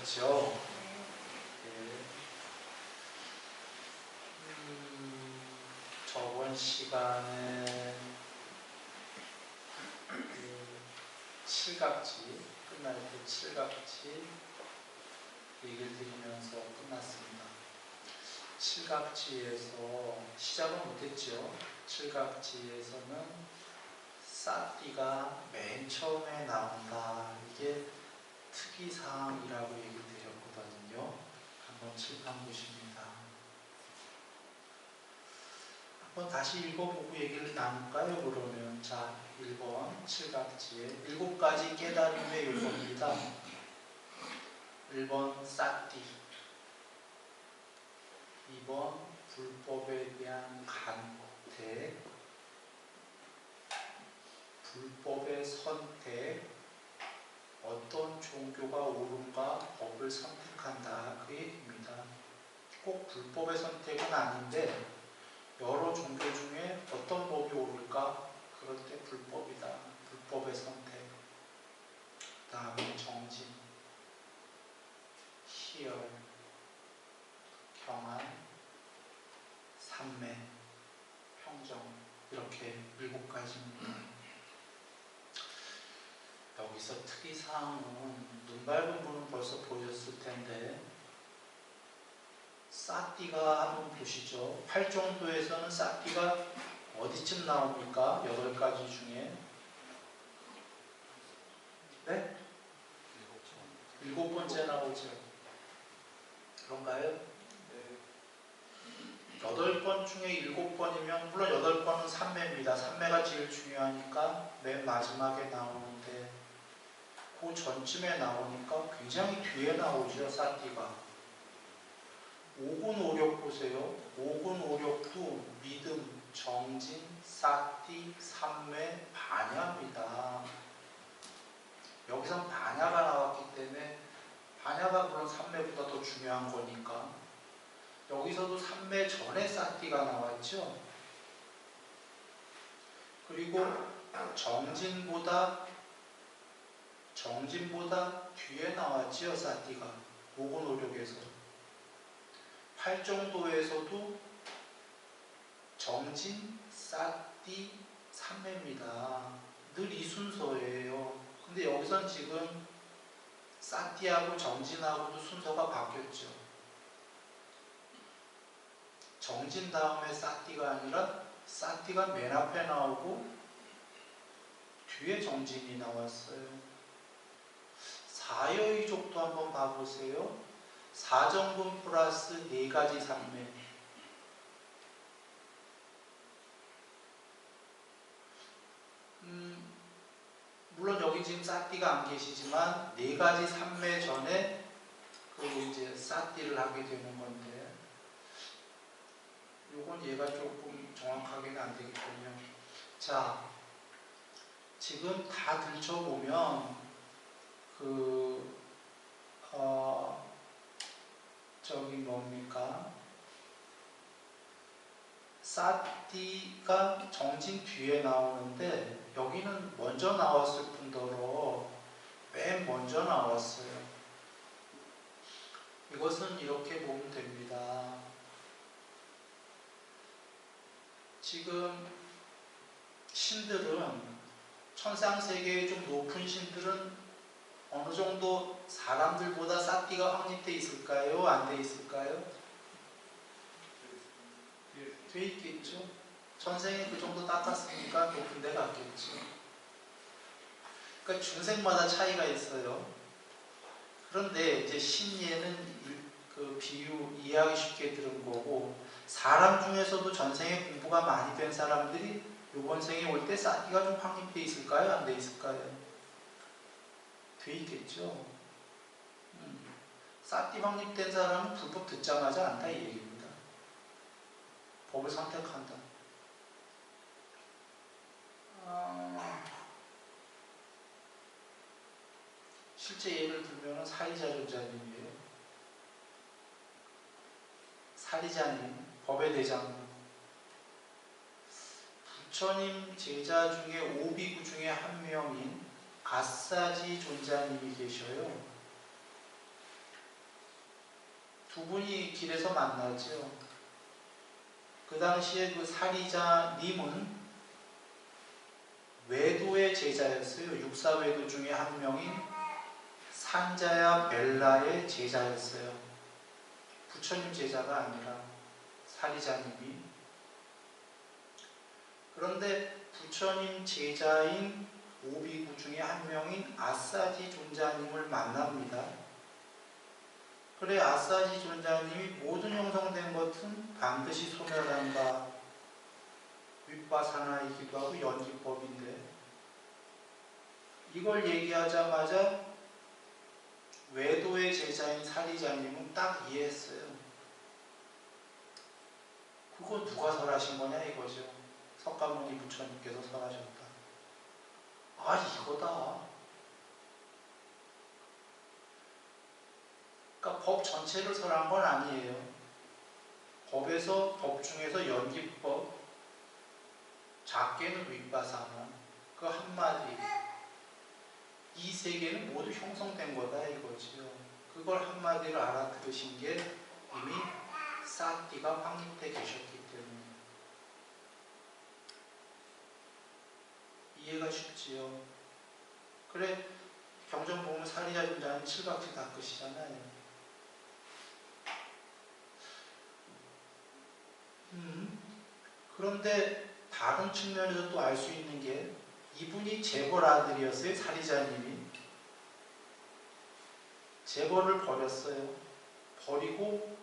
하셨죠? 네. 저번 시간에 칠각지 끝날 때 칠각지 얘기를 드리면서 끝났습니다. 칠각지에서 시작은 못했죠. 칠각지에서는 쌌띠가 맨 처음에 나온다. 이게 특이사항이라고 얘기 드렸거든요. 한번 칠판 보십니다. 한번 다시 읽어보고 얘기를 나눌까요? 그러면 자, 1번 칠각지에 7가지 깨달음의 요소입니다. 1번 쌌띠, 2번 불법에 대한 간택, 불법의 선택, 어떤 종교가 옳은가 법을 선택한다. 그 얘기입니다. 꼭 불법의 선택은 아닌데 여러 종교 중에 어떤 법이 옳을까? 그럴 때 불법이다. 불법의 선택. 그 다음에 정진, 희열, 경안, 삼매, 평정, 이렇게 7가지입니다. 여기서 특이사항은 눈 밝은 분은 벌써 보셨을 텐데 쌌띠가 한번 보시죠. 8정도에서는 쌌띠가 어디쯤 나옵니까? 8가지 중에 네? 7번째 나오죠. 그런가요? 네. 8번 중에 7번이면 물론 8번은 삼매입니다. 삼매가 제일 중요하니까 맨 마지막에 나오는데 그 전쯤에 나오니까 굉장히 뒤에 나오죠. 쌌띠가. 오군오력 보세요. 오군오력도 믿음, 정진, 쌌띠, 삼매, 반야입니다. 여기선 반야가 나왔기 때문에 반야가 물론 삼매보다 더 중요한 거니까 여기서도 삼매 전에 쌌띠가 나왔죠. 그리고 정진보다 뒤에 나왔지요. 쌌띠가 오군오력에서 8정도에서도 정진, 쌌띠, 삼매입니다. 늘 이 순서예요. 근데 여기선 지금 쌌띠하고 정진하고도 순서가 바뀌었죠. 정진 다음에 쌌띠가 아니라 쌌띠가 맨 앞에 나오고 뒤에 정진이 나왔어요. 사여의족도 한번 봐보세요. 사정분 플러스 4가지 삼매. 물론 여기 지금 쌌띠가 안 계시지만 4가지 삼매 전에 그 이제 쌌띠를 하게 되는 건데 요건 얘가 조금 정확하게는 안 되겠군요. 자, 지금 다 들춰보면 저기 뭡니까? 쌌띠가 정진 뒤에 나오는데 여기는 먼저 나왔을 뿐더러 맨 먼저 나왔어요. 이것은 이렇게 보면 됩니다. 지금 신들은 천상세계의 좀 높은 신들은 어느 정도 사람들보다 쌌띠가 확립되어 있을까요? 안 돼 있을까요? 돼 있겠죠. 전생에 그 정도 닦았으니까 높은 데 갔겠죠. 그러니까 중생마다 차이가 있어요. 그런데 이제 신예는 그 비유 이해하기 쉽게 들은 거고 사람 중에서도 전생에 공부가 많이 된 사람들이 이번 생에 올 때 쌌띠가 좀 확립돼 있을까요? 안 돼 있을까요? 돼 있겠죠. 쌌띠 확립된 사람은 불법 듣자마자 안다 이 얘기입니다. 법을 선택한다. 실제 예를 들면 사리자 존자님이에요. 사리자님, 법의 대장. 부처님 제자 중에 5비구 중에 한 명인 가사지 존자님이 계셔요. 두 분이 길에서 만나죠. 그 당시에 그 사리자님은 외도의 제자였어요. 육사외도 중에 한 명인 산자야 벨라의 제자였어요. 부처님 제자가 아니라 사리자님이. 그런데 부처님 제자인 오비구 중에 한 명인 아사지 존자님을 만납니다. 그래 아사지 존자님이 모든 형성된 것은 반드시 소멸한다. 윗바사나이기도 하고 연기법인데 이걸 얘기하자마자 외도의 제자인 사리자님은 딱 이해했어요. 그거 누가 설하신 거냐 이거죠. 석가모니 부처님께서 설하셨다. 아 이거다. 그러니까 법 전체를 설한 건 아니에요. 법에서 법 중에서 연기법, 작게는 윗바사나 그 한마디 이 세 개는 모두 형성된 거다 이거지요. 그걸 한마디로 알아들으신 게 이미 사띠가 확립돼 계셨기 때문에 이해가 쉽지요. 그래 경전 보면 사리자 존자는 칠박지 닦으시잖아요. 그런데 다른 측면에서 또 알 수 있는 게 이분이 재벌 아들이었어요. 사리자님이 재벌을 버렸어요. 버리고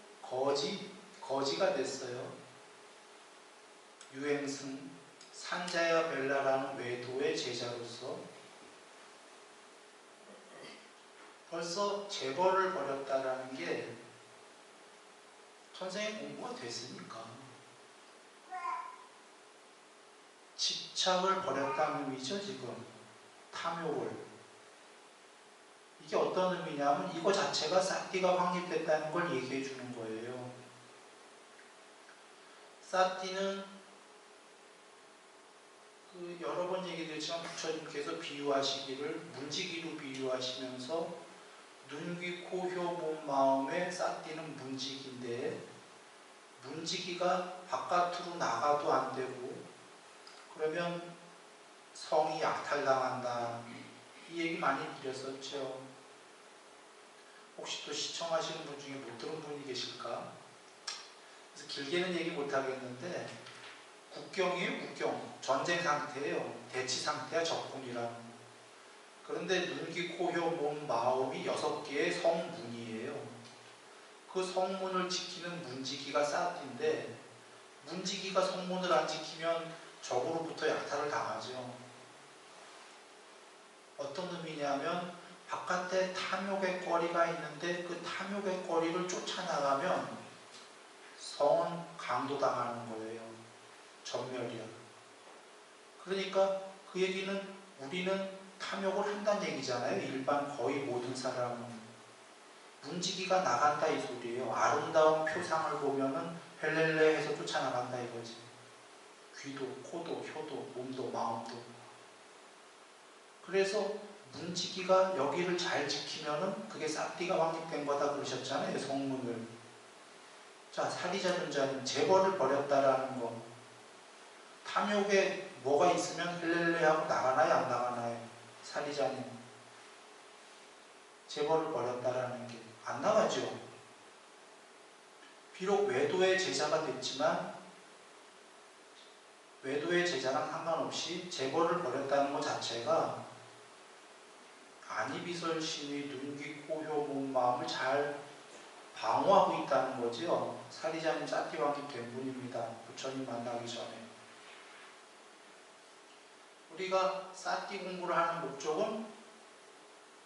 거지가 됐어요. 유행승 산자야 벨라라는 외도의 제자로서 벌써 재벌을 버렸다라는 게 선생의 공부가 됐으니까 집착을 버렸다는 의미죠. 지금 탐욕을. 이게 어떤 의미냐면 이거 자체가 사띠가 확립됐다는 걸 얘기해 주는 거예요. 사띠는 그 여러 번 얘기됐지만 부처님께서 비유하시기를 문지기로 비유하시면서 눈, 귀, 코, 혀, 몸, 마음의 사띠는 문지기인데 문지기가 바깥으로 나가도 안 되고 그러면 성이 약탈당한다. 이 얘기 많이 드렸었죠. 혹시 또 시청하시는 분 중에 못 들은 분이 계실까? 그래서 길게는 얘기 못 하겠는데 국경이에요. 국경. 전쟁 상태예요. 대치 상태야. 적군이랑. 그런데 눈, 귀, 코, 혀, 몸, 마음이 6개의 성문이에요. 그 성문을 지키는 문지기가 사띠인데 문지기가 성문을 안 지키면 적으로부터 약탈을 당하죠. 어떤 의미냐면 바깥에 탐욕의 거리가 있는데 그 탐욕의 거리를 쫓아나가면 성은 강도당하는 거예요. 전멸이야. 그러니까 그 얘기는 우리는 탐욕을 한다는 얘기잖아요. 일반 거의 모든 사람은. 문지기가 나간다 이 소리예요. 아름다운 표상을 보면은 헬렐레 해서 쫓아나간다 이거지. 귀도, 코도, 혀도, 몸도, 마음도. 그래서 문지기가 여기를 잘 지키면은 그게 사띠가 확립된 거다 그러셨잖아요. 성문을. 자, 사리자 존자님 재벌을 버렸다라는 거. 탐욕에 뭐가 있으면 헬렐레 하고 나가나요? 안 나가나요? 사리자님. 재벌을 버렸다라는 게 안 나가죠. 비록 외도의 제자가 됐지만 외도의 제자랑 상관없이 재벌을 버렸다는 것 자체가 안이비설신의 눈, 귀, 코, 혀, 몸, 마음을 잘 방어하고 있다는 거지요. 사리자님 사띠 확립된 분입니다. 부처님 만나기 전에. 우리가 사띠 공부를 하는 목적은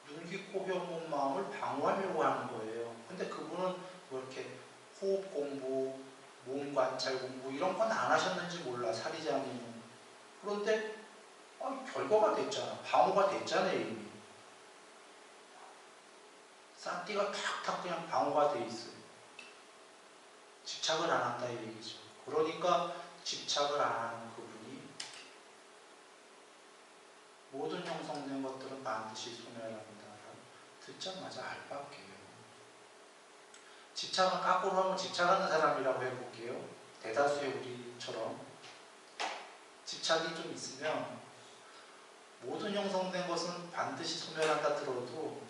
눈, 귀, 코, 혀, 몸, 마음을 방어하려고 하는 거예요. 근데 그분은 뭐 이렇게 호흡 공부, 몸 관찰 공부 이런 건 안 하셨는지 몰라. 사리자님은. 그런데 결과가 됐잖아. 방어가 됐잖아요. 이미. 사띠가 탁탁 그냥 방어가 돼 있어요. 집착을 안 한다 이 얘기죠. 그러니까 집착을 안 하는 그분이 모든 형성된 것들은 반드시 소멸합니다. 듣자마자 알밖에요. 집착은 거꾸로 하면 집착하는 사람이라고 해볼게요. 대다수의 우리처럼 집착이 좀 있으면 모든 형성된 것은 반드시 소멸한다 들어도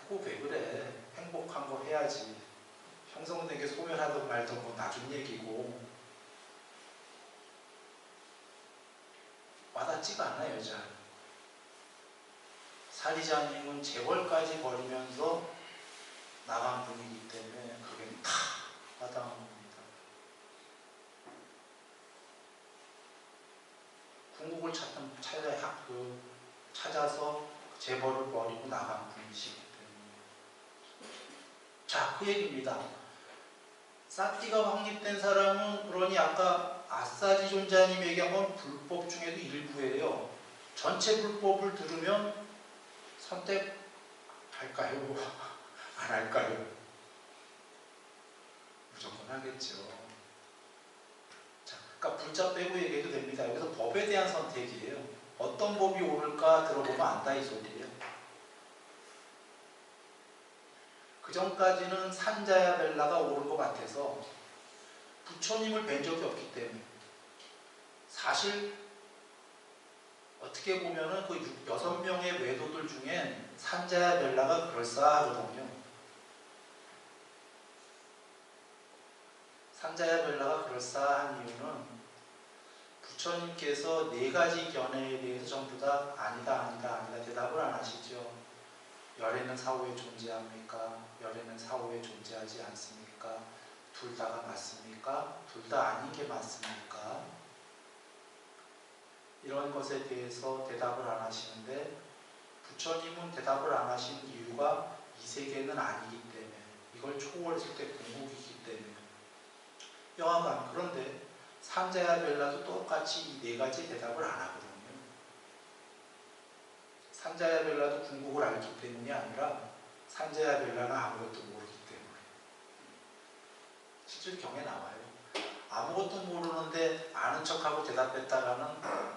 그거 왜 그래? 행복한 거 해야지. 형성된 게 소멸하든 말든 뭐 나중 얘기고 와닿지가 않아 여자. 사리자님은 재벌까지 버리면서 나간 분이기 때문에 그게 다 와닿은 겁니다. 궁극을 찾아서 재벌을 버리고 나간 분이시기 때문에. 자, 그 얘기입니다. 사띠가 확립된 사람은 그러니 아까 아사지 존자님이 얘기한 건 불법 중에도 일부예요. 전체 불법을 들으면 선택할까요? 안 할까요? 무조건 하겠죠. 자, 그러니까 불자 빼고 얘기해도 됩니다. 여기서 법에 대한 선택이에요. 어떤 법이 옳을까 들어보면 안다 이 소리예요. 그 전까지는 산자야 벨라가 옳은 것 같아서 부처님을 뵌 적이 없기 때문에 사실 어떻게 보면은 그 6명의 외도들 중엔 산자야 벨라가 그럴싸하거든요. 산자야 벨라가 그럴싸한 이유는 부처님께서 4가지 견해에 대해서 전부 다 아니다 대답을 안 하시죠. 열애는 사후에 존재합니까? 열애는 사후에 존재하지 않습니까? 둘 다가 맞습니까? 둘 다 아닌 게 맞습니까? 이런 것에 대해서 대답을 안 하시는데 부처님은 대답을 안 하시는 이유가 이 세계는 아니기 때문에 이걸 초월했을 때 궁극이기 때문에 영화관. 그런데 산자야 벨라도 똑같이 이 4가지 대답을 안 하거든요. 산자야 벨라도 궁극을 알기 때문이 아니라 산자야 벨라는 아무것도 모르기 때문에. 실제로 경에 나와요. 아무것도 모르는데 아는 척하고 대답했다가는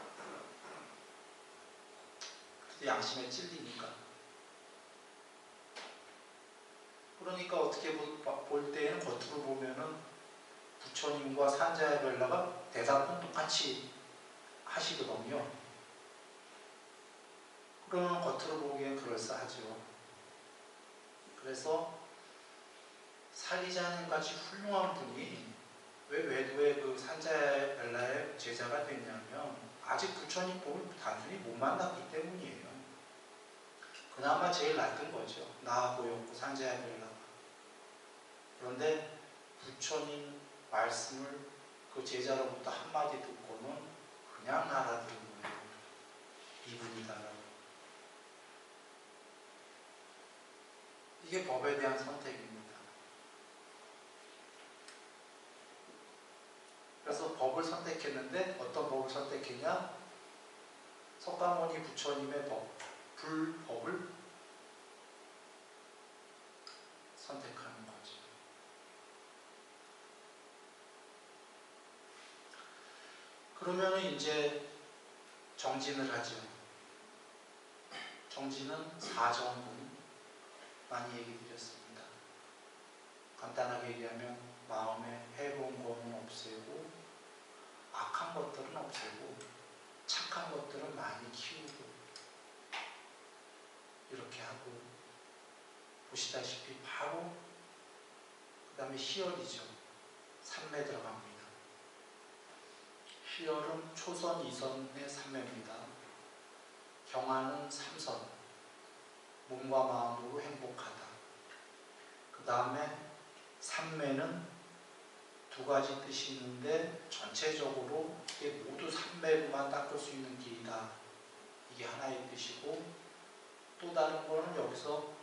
양심에 찔리니까. 그러니까 어떻게 볼 때에는 겉으로 보면은 부처님과 산자야 벨라가 대답은 똑같이 하시거든요. 그러면 겉으로 보기엔 그럴싸하죠. 그래서 사리자님 같이 훌륭한 분이 왜 외도의 그 산자야 벨라의 제자가 됐냐면 아직 부처님 법을 단순히 못 만났기 때문이에요. 그나마 제일 낫던 거죠. 나아 보였고 산자야 벨라가. 그런데 부처님 말씀을 그 제자로부터 한마디 듣고는 그냥 알아들은 거예요. 이분이다라고. 이게 법에 대한 선택입니다. 그래서 법을 선택했는데 어떤 법을 선택했냐? 석가모니 부처님의 법, 불법을 선택하는 거죠. 그러면 이제 정진을 하죠. 정진은 4정분 많이 얘기 드렸습니다. 간단하게 얘기하면 마음에 해로운 거는 없애고 악한 것들은 없애고 착한 것들은 많이 키우고 이렇게 하고 보시다시피 바로 그 다음에 희열이죠. 삼매 들어갑니다. 희열은 초선, 2선의 삼매입니다. 경화는 3선, 몸과 마음으로 행복하다. 그 다음에 삼매는 2가지 뜻이 있는데 전체적으로 이게 모두 삼매로만 닦을 수 있는 길이다. 이게 하나의 뜻이고 또 다른 거는 여기서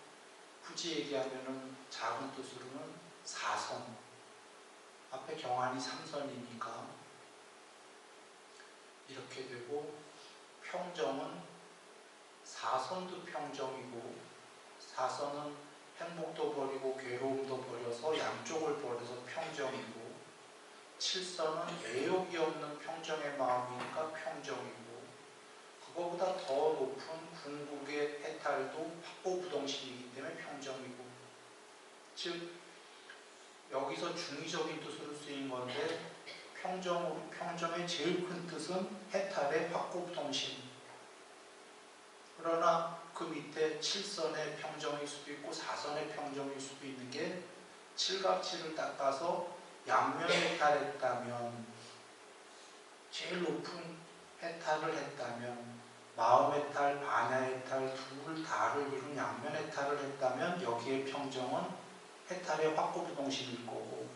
굳이 얘기하면은 작은 뜻으로는 4선. 앞에 경환이 3선이니까 이렇게 되고 평정은 4선도 평정이고 4선은 행복도 버리고 괴로움도 버려서 양쪽을 버려서 평정이고 7선은 애욕이 없는 평정의 마음이니까 평정이고 그거보다 더 높은 궁극의 해탈도 확고부동식이기 때문에 평정이고 즉 여기서 중의적인 뜻으로 쓰인 건데 평정의 제일 큰 뜻은 해탈의 확고부동심. 그러나 그 밑에 7선의 평정일 수도 있고 4선의 평정일 수도 있는 게 칠각지를 닦아서 양면 해탈했다면, 제일 높은 해탈을 했다면, 마음 해탈, 반야 해탈 둘 다를 이룬 양면 해탈을 했다면 여기에 평정은 해탈의 확고부동심일 거고,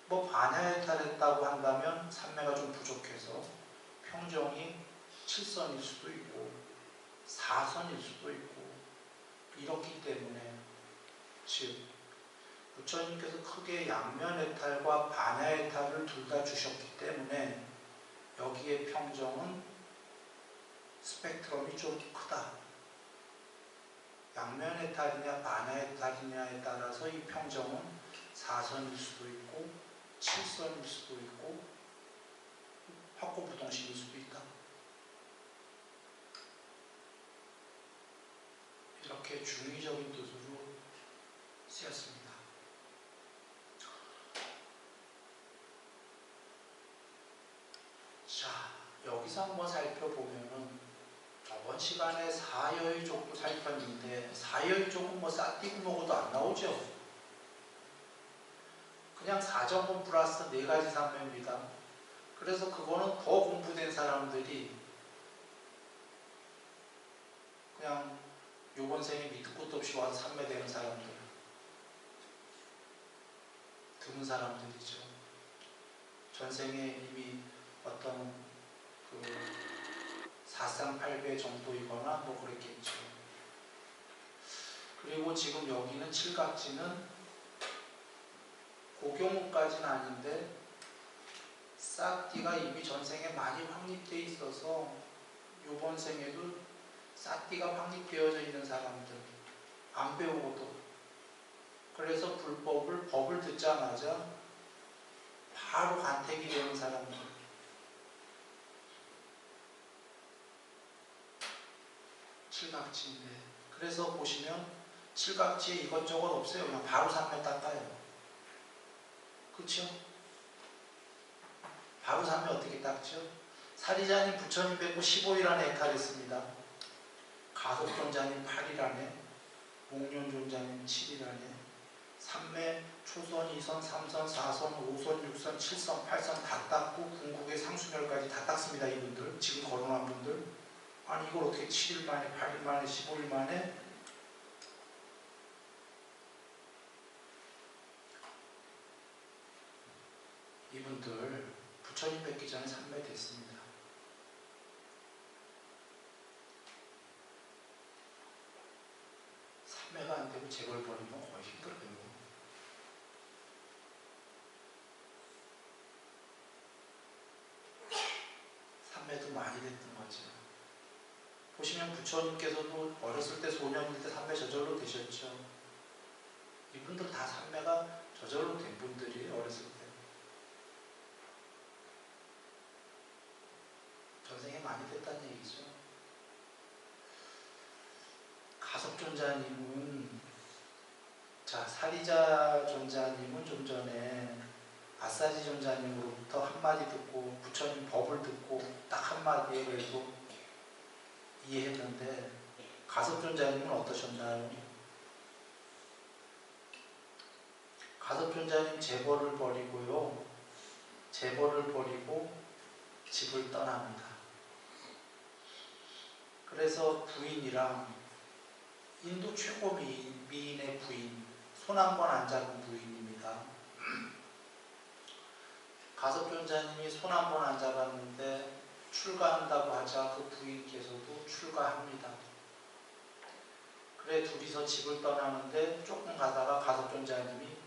뭐 반야 해탈했다고 한다면 삼매가 좀 부족해서 평정이 7선일 수도 있고 4선일 수도 있고 이렇기 때문에, 즉 부처님께서 크게 양면 해탈과 반야 해탈을 둘 다 주셨기 때문에 여기에 평정은 스펙트럼이 좀 크다. 양면 해탈이냐 반야 해탈이냐에 따라서 이 평정은 4선일 수도 있고 7선일 수도 있고 확고부동식일 수도 있다. 이렇게 중의적인 뜻으로 쓰였습니다. 자, 여기서 한번 살펴보면은 저번 시간에 사여의족도 살폈는데 사여의족은 뭐 싸띠고 먹어도 안 나오죠. 그냥 4정분 플러스 4가지 삼매입니다. 그래서 그거는 더 공부된 사람들이 그냥 요번 생에 밑도 끝도 없이 와서 삼매되는 사람들, 드문 사람들이죠. 전생에 이미 어떤 그 사상팔배 정도이거나 뭐 그랬겠죠. 그리고 지금 여기는 칠각지는 고경우까지는 아닌데 싸띠가 이미 전생에 많이 확립되어 있어서 요번 생에도 싸띠가 확립되어져 있는 사람들, 안 배우고도, 그래서 법을 듣자마자 바로 간택이 되는 사람들, 칠각지인데, 그래서 보시면 칠각지에 이것저것 없어요. 그냥 바로 삼매 닦아요. 그렇죠? 바로 삼매 어떻게 닦죠? 사리자님 부처님 뵙고 15일 안에 해탈했습니다. 가속존자님 8일 안에, 목련존자님 7일 안에, 삼매 초선, 2선, 3선, 4선, 5선, 6선, 7선, 8선 다 닦고 궁극의 상수멸까지 다 닦습니다. 이분들, 지금 거론한 분들. 아니 이걸 어떻게 7일 만에, 8일 만에, 15일 만에? 이분들 부처님 뵙기 전에 삼매됐습니다. 삼매가 안 되고 재벌 버리면 거의 힘들어요. 삼매도 많이 됐던 거죠. 보시면 부처님께서도 어렸을 때 소년일 때 삼매 저절로 되셨죠. 이분들 다 삼매가 저절로 된 분들이 어렸을 때. 전생에 많이 됐다는 얘기죠. 가섭존자님은, 자, 사리자 존자님은 좀 전에 아사지 존자님으로부터 한마디 듣고 부처님 법을 듣고 딱 한마디에 그래도 이해했는데, 가섭존자님은 어떠셨나요? 가섭존자님 재벌을 버리고요, 재벌을 버리고 집을 떠납니다. 그래서 부인이랑, 인도 최고 미인의 부인, 손 한 번 안 잡은 부인입니다. 가섭존자님이 손 한 번 안 잡았는데 출가한다고 하자 그 부인께서도 출가합니다. 그래 둘이서 집을 떠나는데 조금 가다가 가섭존자님이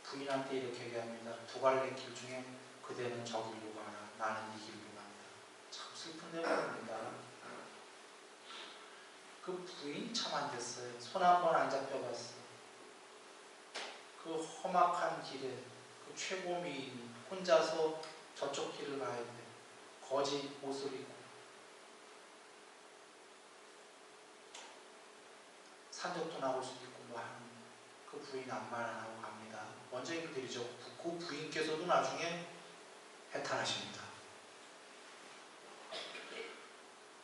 부인한테 이렇게 얘기합니다. 두 갈래 길 중에 그대는 저 길로 가라, 나는 이 길로 간다. 참 슬픈 내용입니다. 그 부인 참 안 됐어요. 손 한 번 안 잡혀갔어. 그 험악한 길에 그 최고 미인이 혼자서 저쪽 길을 가야 돼. 거지 옷을 입고 산적도 나올 수도 있고 뭐 하는 그 부인 암만 안 하고 갑니다. 원쟁이들이죠. 그 부인께서도 나중에 해탈하십니다.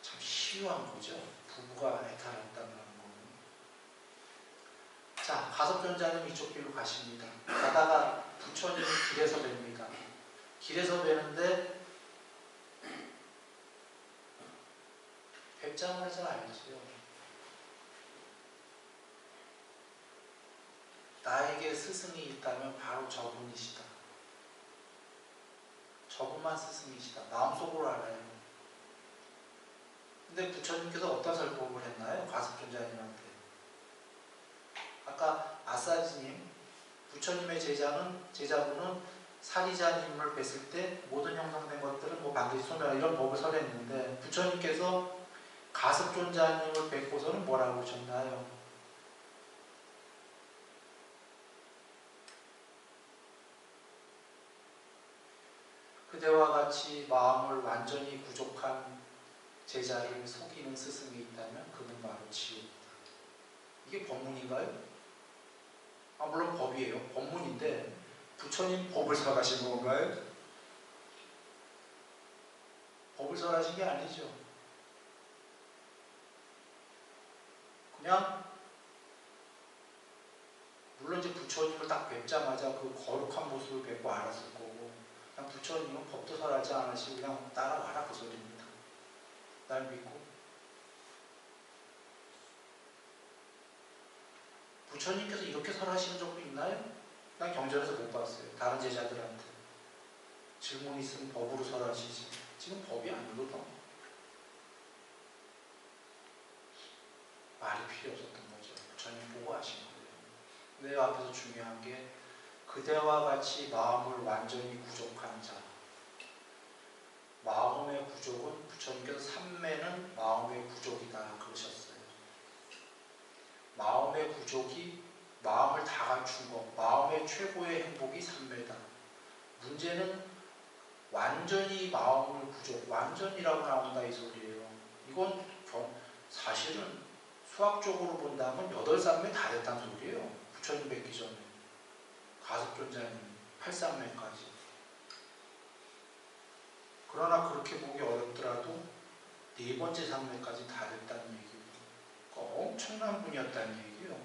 참 시유한 거죠. 부부가 해탈했다는 거는. 자, 가섭존자는 이쪽 길로 가십니다. 가다가 부처님이 길에서 뵙니다. 길에서 뵈는데 뵙자마자 알지요. 나에게 스승이 있다면 바로 저분이시다. 저분만 스승이시다. 마음속으로 알아요. 근데 부처님께서 어떤 설법을 했나요? 가섭존자님한테. 아까 아사지님, 부처님의 제자분은 사리자님을 뵀을 때 모든 형성된 것들은 뭐 반드시 소멸 이런 법을 설했는데 부처님께서 가섭존자님을 뵙고서는 뭐라고 하셨나요? 그대와 같이 마음을 완전히 부족한 제자를 속이는 스승이 있다면 그는 바로 지옥이다. 이게 법문인가요? 물론 법이에요. 법문인데 부처님 법을 설하신 건가요? 법을 설하신 게 아니죠. 그냥 물론 이제 부처님을 딱 뵙자마자 그 거룩한 모습을 뵙고 알았을 거고 그냥 부처님은 법도 설하지 않으시고 그냥 따라와라 그 소리입니다. 날 믿고. 부처님께서 이렇게 설하시는 적도 있나요? 난 경전에서 못 봤어요. 다른 제자들한테. 질문이 있으면 법으로 설하시지. 지금 법이 아니거든. 말이 필요 없었던 거죠. 부처님 보고 하신 거예요. 내 앞에서 중요한 게 그대와 같이 마음을 완전히 부족한 자. 마음의 부족은 부처님께서 삼매는 마음의 부족이다 그러셨어요. 마음의 부족이 마음을 다 갖춘 것, 마음의 최고의 행복이 삼매다. 문제는 완전히 마음을 부족, 완전이라고 나온다 이 소리예요. 이건 사실은 수학적으로 본다면 8삼매 다 됐다는 소리예요. 부처님 뵙기 전에. 가섭존자님 8삼매까지. 그러나 그렇게 보기 어렵더라도 4번째 삼매까지 다 됐다는 얘기예요. 그러니까 엄청난 분이었다는 얘기예요.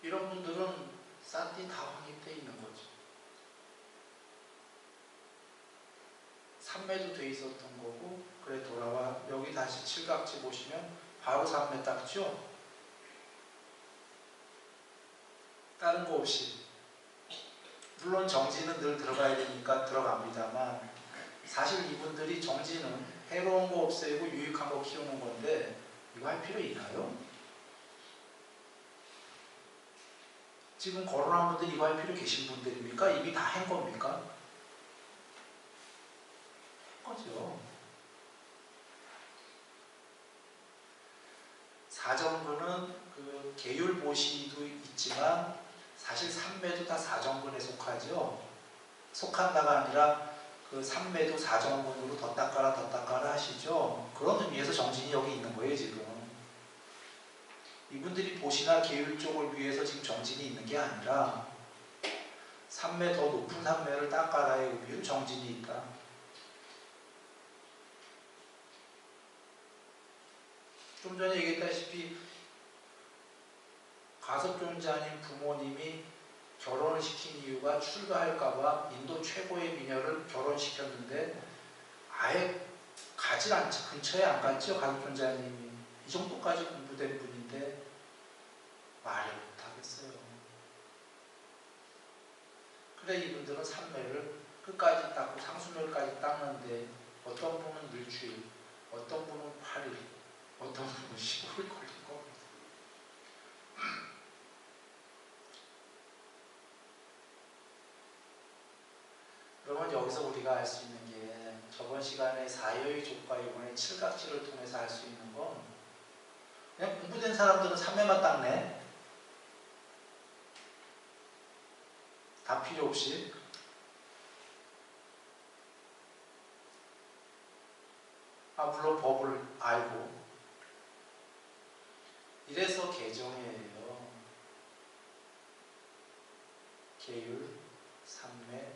이런 분들은 싼띠 다 확립되어 있는 거죠. 삼매도 돼 있었던 거고 그래 돌아와 여기 다시 칠각지 보시면 바로 삼매 딱죠? 다른 거 없이 물론 정지는 늘 들어가야 되니까 들어갑니다만 사실 이분들이 정지는 해로운 거 없애고 유익한 거 키우는 건데 이거 할 필요 있나요? 지금 거론한 분들 이거 할 필요 계신 분들입니까? 이미 다 한 겁니까? 거죠. 사정근은 그 계율보시도 있지만 사실 삼매도 다 사정근에 속하죠. 속한다가 아니라 그 삼매도 사정근으로 더 닦아라 하시죠. 그런 의미에서 정진이 여기 있는 거예요 지금. 이분들이 보시나 계율 쪽을 위해서 지금 정진이 있는 게 아니라 삼매 더 높은 삼매를 닦아라의 의미로 정진이 있다. 좀 전에 얘기했다시피 가섭존자님 부모님이 결혼을 시킨 이유가 출가할까봐 인도 최고의 미녀를 결혼시켰는데 아예 가지 않죠. 근처에 안 갔죠. 가섭존자님이. 이 정도까지 공부된 분인데 말을 못하겠어요. 그래 이분들은 삼매를 끝까지 닦고 상수멸까지 닦는데 어떤 분은 일주일, 어떤 분은 8일, 어떤 분은 15일 걸린 겁니다. 그러면 여기서 우리가 알 수 있는 게 저번 시간에 사여의 족과 이번에 칠각지를 통해서 알 수 있는 건 그냥 공부된 사람들은 삼매만 닦네. 다 필요 없이. 물론 법을 알고 이래서 개정이에요. 계율, 삼매,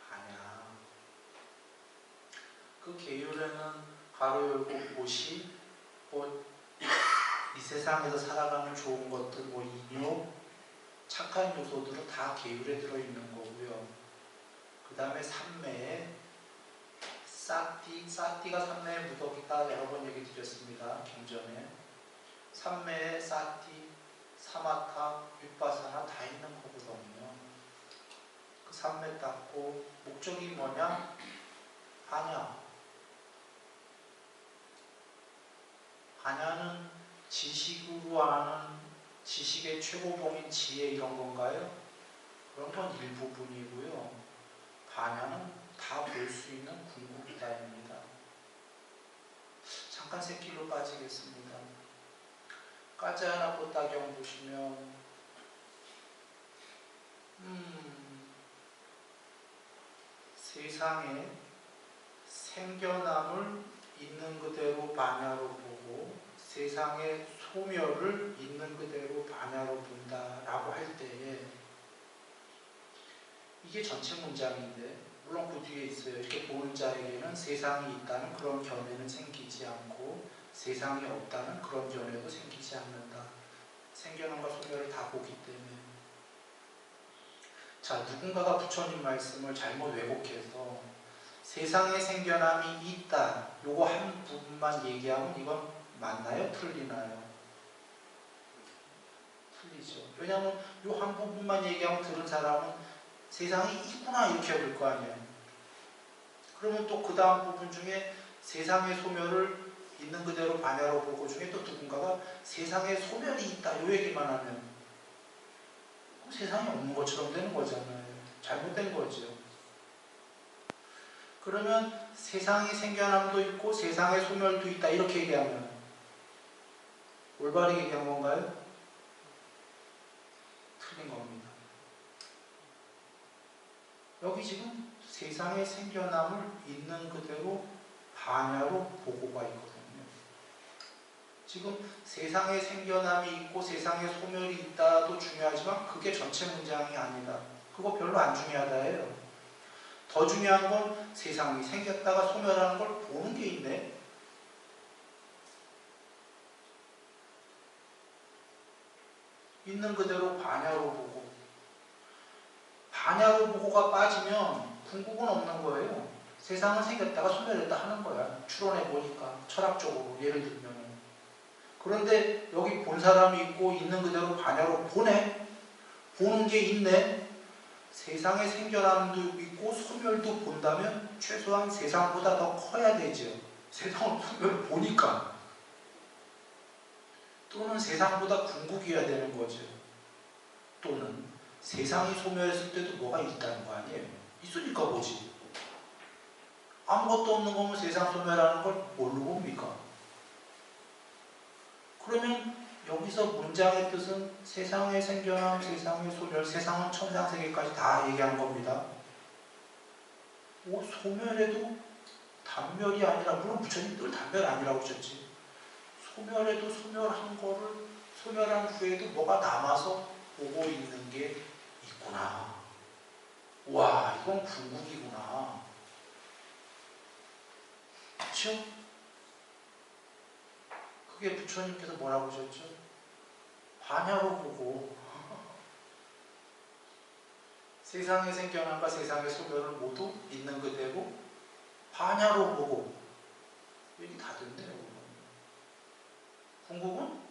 반야. 그 계율에는 가로 열고 못이 이 세상에서 살아가는 좋은 것들, 인요, 착한 요소들은 다 계율에 들어있는 거고요. 그 다음에 삼매에 사띠가 삼매에 무더기다 여러 번 얘기 드렸습니다. 경전에. 삼매에 사띠, 사마타, 윗바사나 다 있는 거거든요. 그 삼매 닦고 목적이 뭐냐? 반야. 반야는 지식으로 아는 지식의 최고봉인 지혜 이런 건가요? 그런 건 일부분이고요. 반야는 다 볼 수 있는 궁극이다입니다. 잠깐 새길로 빠지겠습니다. 까자나 꽃다경 보시면 세상에 생겨남을 있는 그대로 반야로 보고 세상의 소멸을 있는 그대로 반야로 본다라고 할 때에 이게 전체 문장인데 물론 그 뒤에 있어요. 이렇게 보는 자에게는 세상이 있다는 그런 견해는 생기지 않고 세상이 없다는 그런 견해도 생기지 않는다. 생겨남과 소멸을 다 보기 때문에. 자, 누군가가 부처님 말씀을 잘못 왜곡해서 세상에 생겨남이 있다. 요거 한 부분만 얘기하면 이건 맞나요? 틀리나요? 틀리죠. 왜냐하면 요 한 부분만 얘기하면 들은 사람은 세상이 있구나 이렇게 볼 거 아니에요. 그러면 또 그 다음 부분 중에 세상의 소멸을 있는 그대로 반야로 보고 중에 또 누군가가 세상에 소멸이 있다 요 얘기만 하면 세상이 없는 것처럼 되는 거잖아요. 잘못된 거죠. 그러면 세상이 생겨남도 있고 세상의 소멸도 있다 이렇게 얘기하면 올바르게 얘기한 건가요? 틀린 겁니다. 여기 지금 세상에 생겨남을 있는 그대로 반야로 보고가 있거든요. 지금 세상에 생겨남이 있고 세상에 소멸이 있다도 중요하지만 그게 전체 문장이 아니다. 그거 별로 안 중요하다예요. 더 중요한 건 세상이 생겼다가 소멸하는 걸 보는 게 있네. 있는 그대로 반야로 보고 반야로 보고가 빠지면 궁극은 없는 거예요. 세상은 생겼다가 소멸했다 하는 거야. 추론해 보니까 철학적으로 예를 들면. 그런데 여기 본 사람이 있고 있는 그대로 반야로 보네. 보는 게 있네. 세상에 생겨남도 있고 소멸도 본다면 최소한 세상보다 더 커야 되죠. 세상을 소멸을 보니까. 또는 세상보다 궁극이어야 되는 거죠. 또는 세상이 소멸했을 때도 뭐가 있다는 거 아니에요. 있으니까 보지. 아무것도 없는 거면 세상 소멸하는 걸 뭘로 봅니까? 그러면 여기서 문장의 뜻은 세상에 생겨남, 세상의 소멸, 세상은 천상세계까지 다 얘기하는 겁니다. 소멸에도 단멸이 아니라, 물론 부처님 늘 단멸 아니라고 하셨지. 소멸에도 소멸한 거를, 소멸한 후에도 뭐가 남아서 보고 있는 게 있구나. 와, 이건 궁극이구나. 그렇죠? 그게 부처님께서 뭐라고 하셨죠? 반야로 보고 세상에 생겨남과 세상의 소멸을 모두 있는 그대로 반야로 보고 얘기 다 됐네요. 궁극은